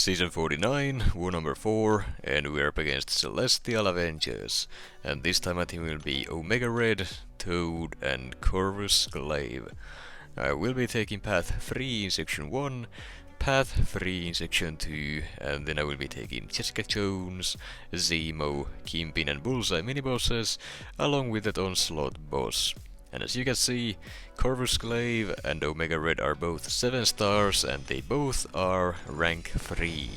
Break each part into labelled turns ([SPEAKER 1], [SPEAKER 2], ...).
[SPEAKER 1] Season 49, War number 4, and we're up against Celestial Avengers. And this time my team will be Omega Red, Toad, and Corvus Glaive. I will be taking Path 3 in Section 1, Path 3 in Section 2, and then I will be taking Jessica Jones, Zemo, Kingpin and Bullseye mini-bosses, along with that Onslaught boss. And as you can see, Corvus Glaive and Omega Red are both 7 stars and they both are rank 3.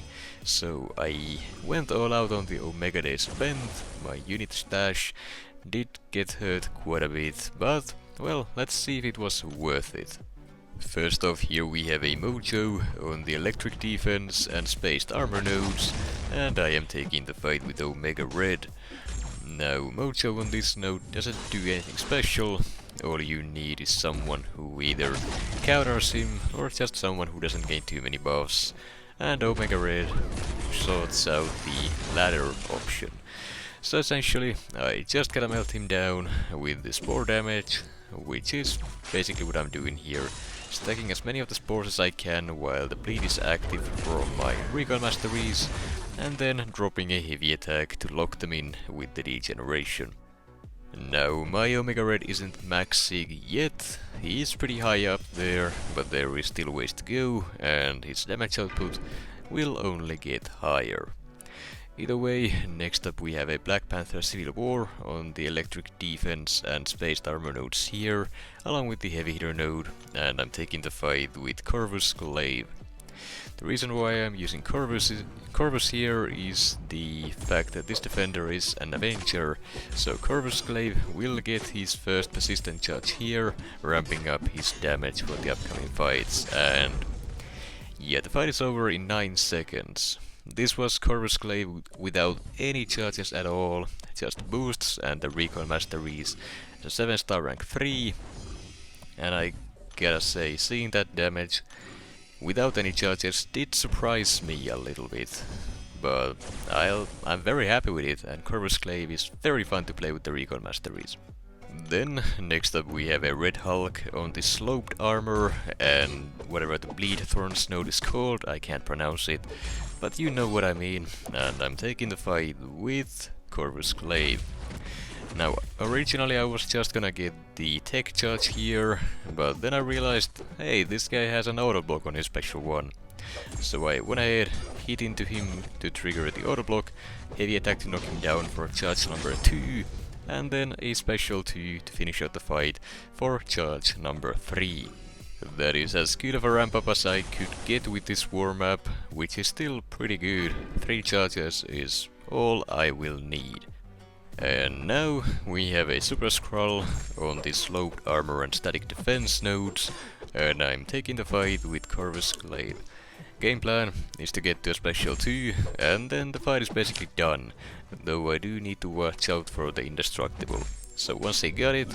[SPEAKER 1] So I went all out on the Omega Day spent, my unit stash did get hurt quite a bit, but well, let's see if it was worth it. First off, here we have a Mojo on the electric defense and spaced armor nodes, and I am taking the fight with Omega Red. Now, Mojo on this node doesn't do anything special. All you need is someone who either counters him or just someone who doesn't gain too many buffs. And Omega Red sorts out the latter option. So essentially, I just gotta melt him down with the spore damage, which is basically what I'm doing here. Stacking as many of the spores as I can while the bleed is active from my recon masteries, and then dropping a heavy attack to lock them in with the degeneration. Now, my Omega Red isn't maxing yet, he is pretty high up there, but there is still ways to go, and his damage output will only get higher. Either way, next up we have a Black Panther Civil War on the electric defense and spaced armor nodes here, along with the heavy hitter node, and I'm taking the fight with Corvus Glaive. The reason why I'm using Corvus here is the fact that this defender is an Avenger, so Corvus Glaive will get his first persistent charge here, ramping up his damage for the upcoming fights, and yeah, the fight is over in 9 seconds. This was Corvus Glaive without any charges at all, just boosts and the recon masteries. It's a 7-star rank 3, and I gotta say, seeing that damage without any charges did surprise me a little bit, but I'm very happy with it, and Corvus Glaive is very fun to play with the recon masteries. Then, next up we have a Red Hulk on the sloped armor, and whatever the Bleed Thorns node is called, I can't pronounce it, but you know what I mean, and I'm taking the fight with Corvus Glaive. Now, originally I was just gonna get the tech charge here, but then I realized, hey, this guy has an auto block on his special one. So I went ahead, hit into him to trigger the auto block, heavy attack to knock him down for charge number 2, and then a special 2 to finish out the fight for charge number 3. That is as good of a ramp up as I could get with this war map, which is still pretty good. 3 charges is all I will need. And now we have a Super-Skrull on the sloped armor and static defense nodes, and I'm taking the fight with Corvus Glaive. Game plan is to get to a special 2, and then the fight is basically done, though I do need to watch out for the indestructible. So once I got it,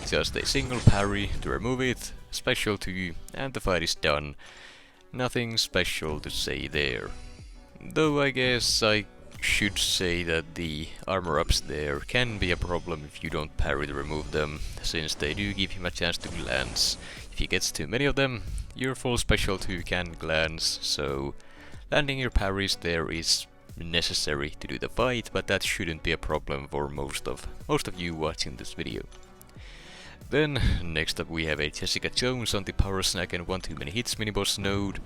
[SPEAKER 1] just a single parry to remove it, special 2, and the fight is done. Nothing special to say there. Though I guess I should say that the armor ups there can be a problem if you don't parry to remove them, since they do give him a chance to glance. If he gets too many of them, your full special 2 can glance, so landing your parries there is necessary to do the fight, but that shouldn't be a problem for most of you watching this video. Then, next up we have a Jessica Jones on the Power Snack and 1 Too Many Hits miniboss node,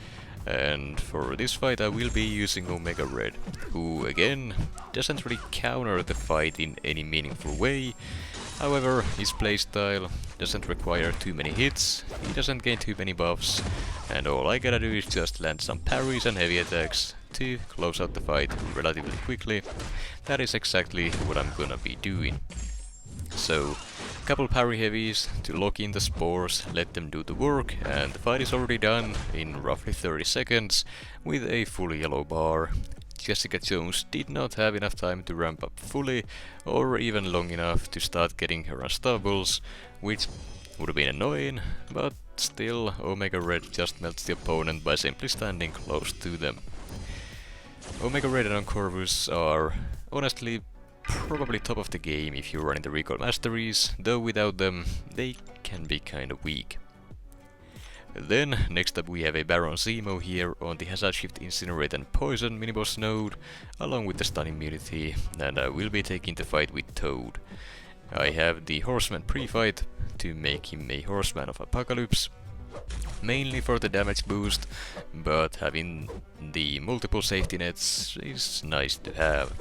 [SPEAKER 1] and for this fight I will be using Omega Red, who again doesn't really counter the fight in any meaningful way. However, his playstyle doesn't require too many hits, he doesn't gain too many buffs, and all I gotta do is just land some parries and heavy attacks to close out the fight relatively quickly. That is exactly what I'm gonna be doing. So, couple parry heavies to lock in the spores, let them do the work, and the fight is already done in roughly 30 seconds with a full yellow bar. Jessica Jones did not have enough time to ramp up fully, or even long enough to start getting her unstoppables, which would have been annoying, but still Omega Red just melts the opponent by simply standing close to them. Omega Red and Corvus are honestly probably top of the game if you're running the recon masteries, though without them they can be kinda weak. Then, next up we have a Baron Zemo here on the Hazard Shift, Incinerate and Poison miniboss node, along with the stun immunity, and I will be taking the fight with Toad. I have the Horseman pre-fight to make him a Horseman of Apocalypse, mainly for the damage boost, but having the multiple safety nets is nice to have.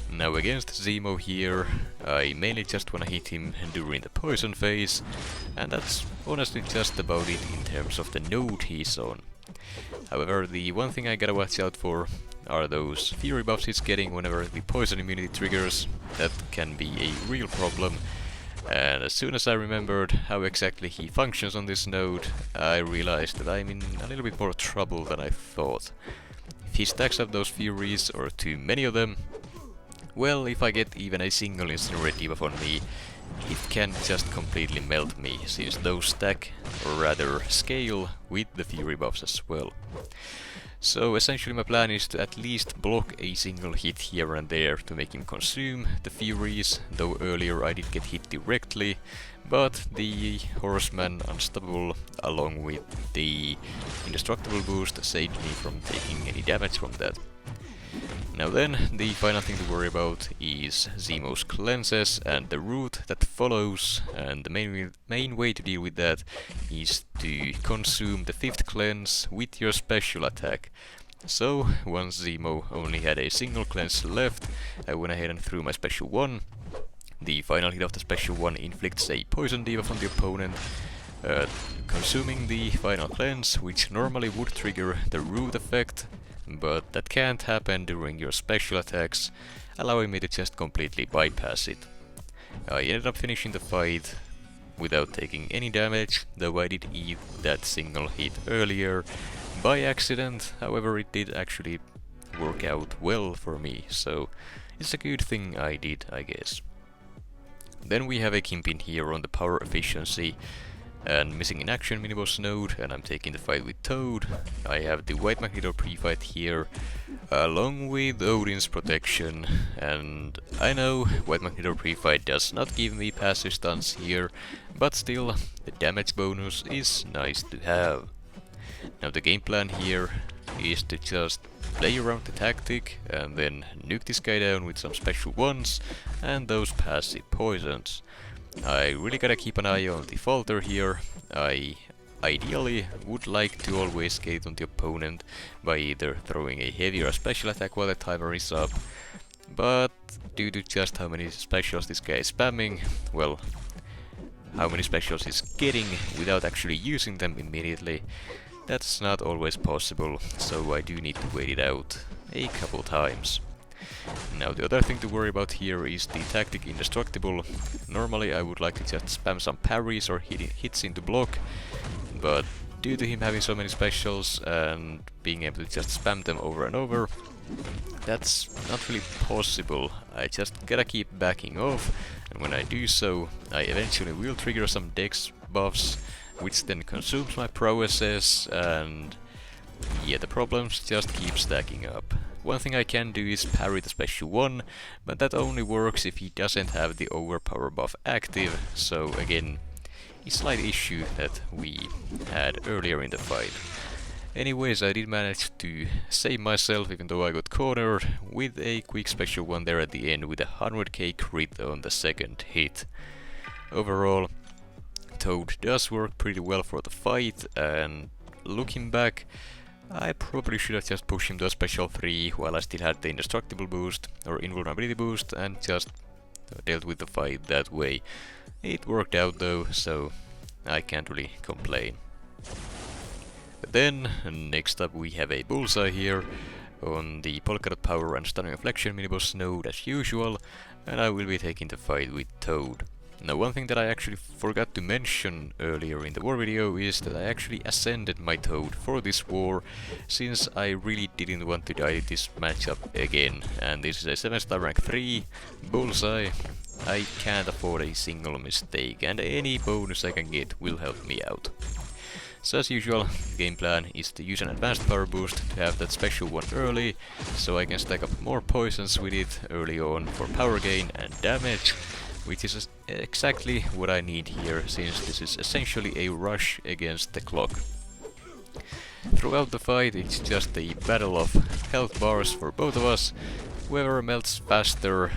[SPEAKER 1] Now against Zemo here, I mainly just wanna hit him during the poison phase, and that's honestly just about it in terms of the node he's on. However, the one thing I gotta watch out for are those fury buffs he's getting whenever the poison immunity triggers. That can be a real problem, and as soon as I remembered how exactly he functions on this node, I realized that I'm in a little bit more trouble than I thought. If he stacks up those furies, or too many of them, well, if I get even a single Incinerate debuff on me, it can just completely melt me, since those stack, or rather scale, with the fury buffs as well. So essentially my plan is to at least block a single hit here and there to make him consume the furies, though earlier I did get hit directly, but the Horseman Unstoppable along with the Indestructible boost saved me from taking any damage from that. Now then, the final thing to worry about is Zemo's cleanses and the route that follows, and the main way to deal with that is to consume the 5th cleanse with your special attack. So, once Zemo only had a single cleanse left, I went ahead and threw my special 1. The final hit of the special 1 inflicts a poison debuff on the opponent, consuming the final cleanse, which normally would trigger the root effect, but that can't happen during your special attacks, allowing me to just completely bypass it. I ended up finishing the fight without taking any damage, though I did eat that single hit earlier by accident. However, it did actually work out well for me, so it's a good thing I did, I guess. Then we have a Kingpin here on the power efficiency and missing in action miniboss node, and I'm taking the fight with Toad. I have the White Magneto pre-fight here, along with Odin's protection, and I know White Magneto pre-fight does not give me passive stuns here, but still, the damage bonus is nice to have. Now the game plan here is to just play around the tactic, and then nuke this guy down with some special ones, and those passive poisons. I really gotta keep an eye on the falter here. I ideally would like to always get on the opponent by either throwing a heavier special attack while the timer is up, but due to just how many specials this guy is spamming, well, how many specials he's getting without actually using them immediately, that's not always possible, so I do need to wait it out a couple times. Now the other thing to worry about here is the tactic Indestructible. Normally I would like to just spam some parries or hits into block, but due to him having so many specials and being able to just spam them over and over, that's not really possible. I just gotta keep backing off, and when I do so, I eventually will trigger some dex buffs, which then consumes my prowesses, and yeah, the problems just keep stacking up. One thing I can do is parry the special 1, but that only works if he doesn't have the overpower buff active, so again, a slight issue that we had earlier in the fight. Anyways, I did manage to save myself, even though I got cornered, with a quick special 1 there at the end with a 100k crit on the second hit. Overall, Toad does work pretty well for the fight, and looking back, I probably should have just pushed him to a special 3 while I still had the indestructible boost or invulnerability boost and just dealt with the fight that way. It worked out though, so I can't really complain. But then, next up we have a Bullseye here on the Polka Dot Power and Stunning Reflection miniboss node as usual, and I will be taking the fight with Toad. Now one thing that I actually forgot to mention earlier in the war video is that I actually ascended my Toad for this war, since I really didn't want to die this matchup again, and this is a 7-star rank 3 Bullseye. I can't afford a single mistake, and any bonus I can get will help me out. So as usual, the game plan is to use an advanced power boost to have that special 1 early, so I can stack up more poisons with it early on for power gain and damage, which is exactly what I need here, since this is essentially a rush against the clock. Throughout the fight, it's just a battle of health bars for both of us. Whoever melts faster,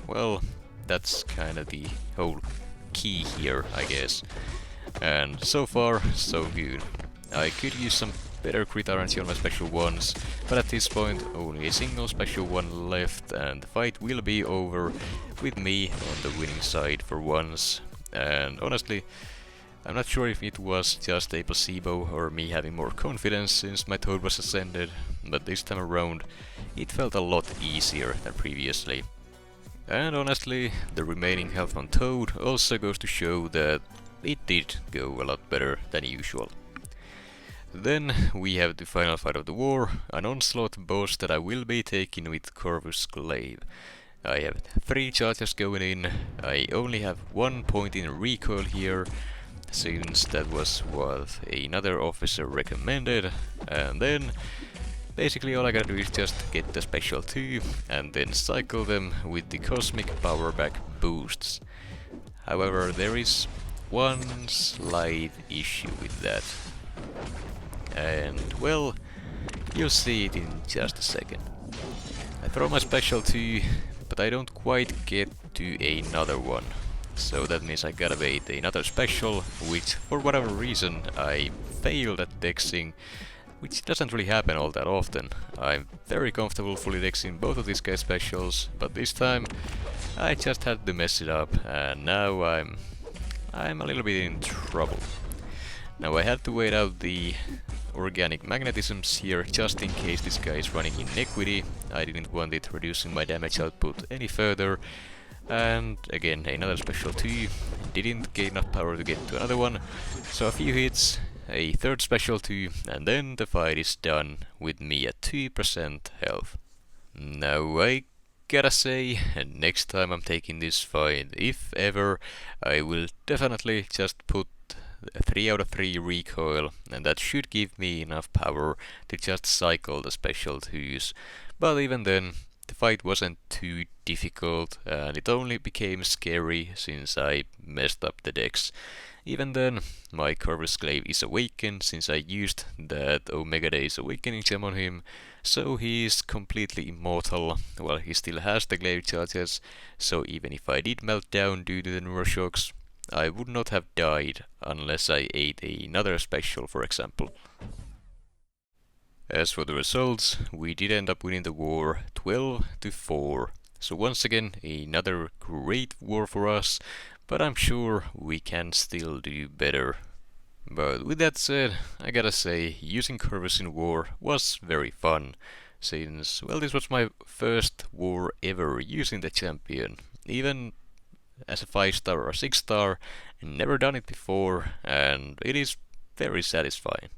[SPEAKER 1] well, that's kinda the whole key here, I guess. And so far, so good. I could use some better crit RNG on my special ones, but at this point only a single special one left, and the fight will be over with me on the winning side for once. And honestly, I'm not sure if it was just a placebo or me having more confidence since my Toad was ascended, but this time around it felt a lot easier than previously. And honestly, the remaining health on Toad also goes to show that it did go a lot better than usual. Then we have the final fight of the war, an Onslaught boss that I will be taking with Corvus Glaive. I have 3 charges going in, I only have 1 point in recoil here, since that was what another officer recommended, and then basically all I gotta do is just get the special 2 and then cycle them with the cosmic power back boosts. However, there is one slight issue with that. And well, you'll see it in just a second. I throw my special 2, but I don't quite get to another one. So that means I gotta wait another special, which for whatever reason I failed at dexing, which doesn't really happen all that often. I'm very comfortable fully dexing both of these guys' specials, but this time I just had to mess it up, and now I'm a little bit in trouble. Now I had to wait out the organic magnetisms here just in case this guy is running Inequity. I didn't want it reducing my damage output any further. And again, another special 2, didn't gain enough power to get to another one, so a few hits, a third special 2, and then the fight is done with me at 2% health. Now I gotta say, next time I'm taking this fight, if ever, I will definitely just put 3 out of 3 recoil, and that should give me enough power to just cycle the special 2s, but even then, the fight wasn't too difficult, and it only became scary since I messed up the dex. Even then, my Corvus Glaive is awakened since I used that Omega Days awakening gem on him, so he is completely immortal. Well, he still has the Glaive charges, so even if I did melt down due to the neuroshocks, I would not have died unless I ate another special, for example. As for the results, we did end up winning the war 12-4. So once again, another great war for us, but I'm sure we can still do better. But with that said, I gotta say, using Corvus in war was very fun, since, well, this was my first war ever using the champion. Even as a 5-star or 6-star, never done it before, and it is very satisfying.